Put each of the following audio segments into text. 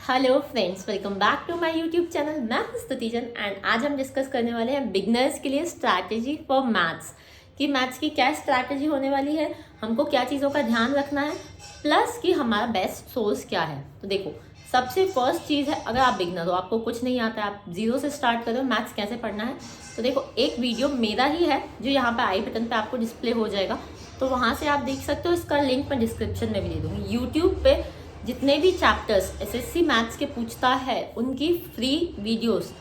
Hello friends, welcome back to my YouTube channel. मैं हूं स्तुति जैन एंड आज हम डिस्कस करने वाले हैं बिगनर्स के लिए स्ट्रैटेजी फॉर मैथ्स कि मैथ्स की क्या स्ट्रैटेजी होने वाली है, हमको क्या चीज़ों का ध्यान रखना है, प्लस कि हमारा बेस्ट सोर्स क्या है। तो देखो, सबसे फर्स्ट चीज़ है, अगर आप बिगनर हो, आपको कुछ नहीं आता है, आप जीरो से स्टार्ट कर रहे हो मैथ्स कैसे पढ़ना है, तो देखो एक वीडियो मेरा ही है जो यहाँ पे आई बटन पे आपको डिस्प्ले हो जाएगा, तो वहाँ से आप देख सकते हो। इसका लिंक मैं डिस्क्रिप्शन में भी दे दूँगी। यूट्यूब पे जितने भी चैप्टर्स एसएससी मैथ्स के पूछता है उनकी फ्री वीडियोस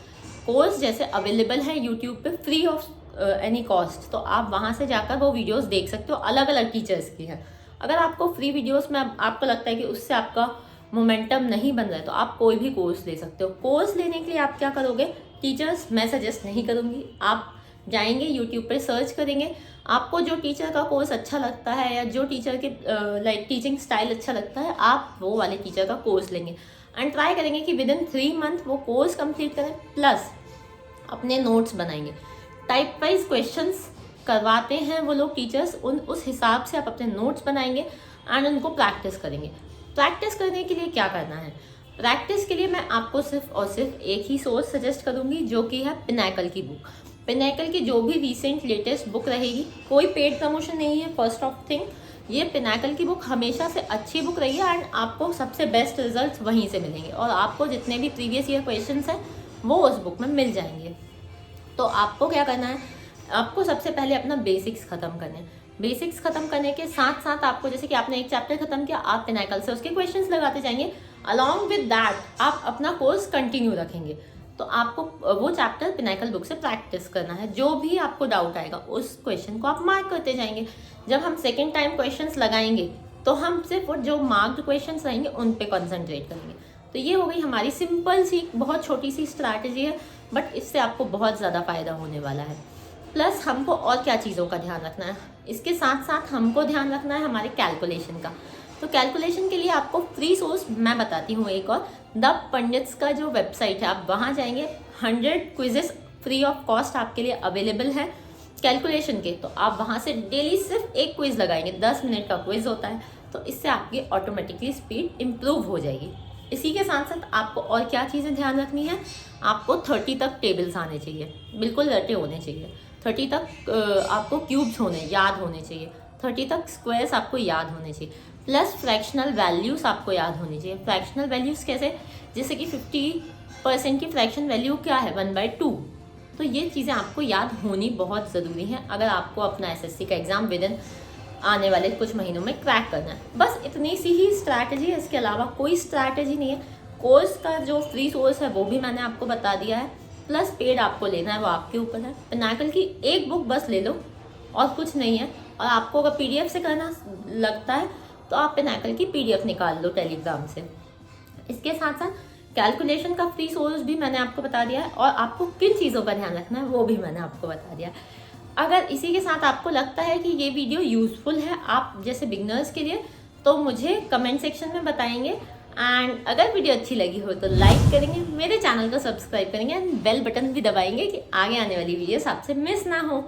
कोर्स जैसे अवेलेबल है यूट्यूब पे फ्री ऑफ एनी कॉस्ट, तो आप वहाँ से जाकर वो वीडियोस देख सकते हो। अलग अलग टीचर्स की है। अगर आपको फ्री वीडियोस में आपको लगता है कि उससे आपका मोमेंटम नहीं बन रहा है तो आप कोई भी कोर्स ले सकते हो। कोर्स लेने के लिए आप क्या करोगे, टीचर्स मैं सजेस्ट नहीं करूँगी, आप जाएंगे यूट्यूब पे सर्च करेंगे, आपको जो टीचर का कोर्स अच्छा लगता है या जो टीचर के लाइक टीचिंग स्टाइल अच्छा लगता है, आप वो वाले टीचर का कोर्स लेंगे एंड ट्राई करेंगे कि विद इन 3 मंथ वो कोर्स कंप्लीट करें, प्लस अपने नोट्स बनाएंगे। टाइप वाइज क्वेश्चंस करवाते हैं वो लोग टीचर्स, उस हिसाब से आप अपने नोट्स बनाएंगे एंड उनको प्रैक्टिस करेंगे। प्रैक्टिस करने के लिए क्या करना है, प्रैक्टिस के लिए मैं आपको सिर्फ और सिर्फ एक ही सोर्स सजेस्ट करूंगी जो कि है पिनाकल की बुक। पिनाकल की जो भी रिसेंट लेटेस्ट बुक रहेगी, कोई पेड प्रमोशन नहीं है, फर्स्ट ऑफ थिंग ये पिनाकल की बुक हमेशा से अच्छी बुक रही है एंड आपको सबसे बेस्ट रिजल्ट्स वहीं से मिलेंगे और आपको जितने भी प्रीवियस ईयर क्वेश्चंस हैं वो उस बुक में मिल जाएंगे। तो आपको क्या करना है, आपको सबसे पहले अपना बेसिक्स खत्म करने हैं। बेसिक्स खत्म करने के साथ साथ आपको, जैसे कि आपने एक चैप्टर खत्म किया, आप पिनाकल से उसके क्वेश्चंस लगाते जाएंगे। अलॉन्ग विद दैट आप अपना कोर्स कंटिन्यू रखेंगे। तो आपको वो चैप्टर पिनाकल बुक से प्रैक्टिस करना है। जो भी आपको डाउट आएगा उस क्वेश्चन को आप मार्क करते जाएंगे। जब हम सेकेंड टाइम क्वेश्चंस लगाएंगे तो हम सिर्फ जो मार्क्ड क्वेश्चंस रहेंगे उन पे कंसंट्रेट करेंगे। तो ये हो गई हमारी सिंपल सी बहुत छोटी सी स्ट्रैटेजी है, बट इससे आपको बहुत ज़्यादा फायदा होने वाला है। प्लस हमको और क्या चीज़ों का ध्यान रखना है, इसके साथ साथ हमको ध्यान रखना है हमारे कैलकुलेशन का। तो कैलकुलेशन के लिए आपको फ्री सोर्स मैं बताती हूँ एक और, द पंडित्स का जो वेबसाइट है, आप वहाँ जाएंगे, 100 क्विजेस फ्री ऑफ कॉस्ट आपके लिए अवेलेबल है कैलकुलेशन के। तो आप वहाँ से डेली सिर्फ एक क्विज लगाएंगे, 10 मिनट का क्विज होता है, तो इससे आपकी ऑटोमेटिकली स्पीड इम्प्रूव हो जाएगी। इसी के साथ साथ आपको और क्या चीज़ें ध्यान रखनी है, आपको 30 तक टेबल्स आने चाहिए, बिल्कुल रटे होने चाहिए। 30 तक आपको क्यूब्स याद होने चाहिए। 30 तक स्क्वायर्स आपको याद होने चाहिए। प्लस फ्रैक्शनल वैल्यूज आपको याद होनी चाहिए। फ्रैक्शनल वैल्यूज कैसे, जैसे कि 50% की फ्रैक्शन वैल्यू क्या है, 1/2। तो ये चीज़ें आपको याद होनी बहुत ज़रूरी है अगर आपको अपना एसएससी का एग्ज़ाम विद इन आने वाले कुछ महीनों में क्रैक करना है। बस इतनी सी ही स्ट्रैटेजी है, इसके अलावा कोई स्ट्रैटेजी नहीं है। कोर्स का जो फ्री सोर्स है वो भी मैंने आपको बता दिया है, प्लस पेड आपको लेना है वो आपके ऊपर है। पिनाकल की एक बुक बस ले लो और कुछ नहीं है। और आपको अगर पीडीएफ से करना लगता है तो आप पिनाकल की पीडीएफ निकाल लो टेलीग्राम से। इसके साथ साथ कैलकुलेशन का फ्री सोर्स भी मैंने आपको बता दिया है और आपको किन चीज़ों का ध्यान रखना है वो भी मैंने आपको बता दिया है। अगर इसी के साथ आपको लगता है कि ये वीडियो यूज़फुल है आप जैसे बिगनर्स के लिए, तो मुझे कमेंट सेक्शन में बताएंगे। एंड अगर वीडियो अच्छी लगी हो तो लाइक करेंगे, मेरे चैनल को सब्सक्राइब करेंगे एंड बेल बटन भी दबाएंगे कि आगे आने वाली वीडियोस आपसे मिस ना हो।